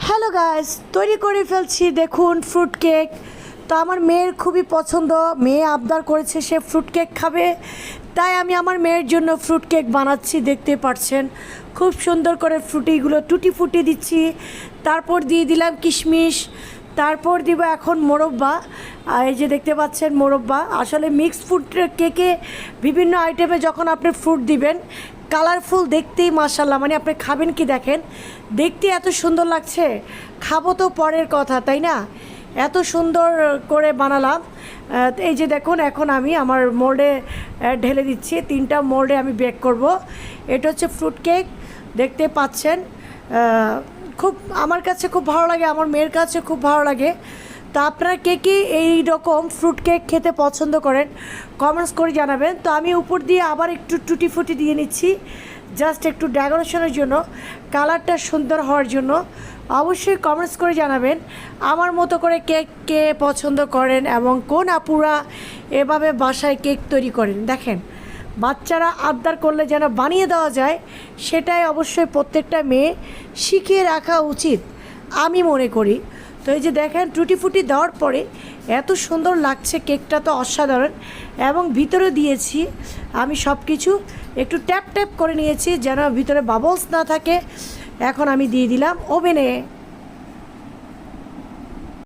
Hello guys, তৈরি করে ফেলছি দেখুন ফ্রুট কেক। তো আমার মেয়ের খুবই পছন্দ, মেয়ে আবদার করেছে সে ফ্রুট কেক খাবে, তাই আমি আমার মেয়ের জন্য ফ্রুট কেক বানাচ্ছি। দেখতে পাচ্ছেন খুব সুন্দর করে ফ্রুটিগুলো টুটি ফুটি দিচ্ছি, তারপর দিয়ে দিলাম কিশমিশ, তারপর দিব এখন মোরব্বা। আর এই যে দেখতে পাচ্ছেন মোরব্বা, আসলে মিক্স ফ্রুট কেকে বিভিন্ন আইটেমে যখন আপনি ফ্রুট দিবেন কালারফুল দেখতেই মাশাল্লাহ, মানে আপনি খাবেন কি দেখেন, দেখতে এত সুন্দর লাগছে, খাবো তো পরের কথা, তাই না? এত সুন্দর করে বানালাম। এই যে দেখুন এখন আমি আমার মোল্ডে ঢেলে দিচ্ছি, 3টা মোল্ডে আমি বেক করব। এটা হচ্ছে ফ্রুট কেক, দেখতে পাচ্ছেন। খুব আমার কাছে খুব ভালো লাগে, আমার মেয়ের কাছে খুব ভালো লাগে। তো আপনারা কে কে এই রকম ফ্রুট কেক খেতে পছন্দ করেন কমেন্টস করে জানাবেন। তো আমি উপর দিয়ে আবার একটু টুটি ফুটি দিয়ে নিচ্ছি, জাস্ট একটু ডেকোরেশনের জন্য, কালারটা সুন্দর হওয়ার জন্য। অবশ্যই কমেন্টস করে জানাবেন আমার মতো করে কেক কে পছন্দ করেন এবং কোন আপুরা এভাবে বাসায় কেক তৈরি করেন। দেখেন বাচ্চারা আবদার করলে যেন বানিয়ে দেওয়া যায়, সেটাই অবশ্যই প্রত্যেকটা মেয়ে শিখিয়ে রাখা উচিত আমি মনে করি। তো এই যে দেখেন টুটি ফুটি দেওয়ার পরে এত সুন্দর লাগছে, কেকটা তো অসাধারণ। এবং ভিতরে দিয়েছি আমি সব কিছু একটু ট্যাপ ট্যাপ করে নিয়েছি যেন ভিতরে বাবলস না থাকে। এখন আমি দিয়ে দিলাম ওভেনে।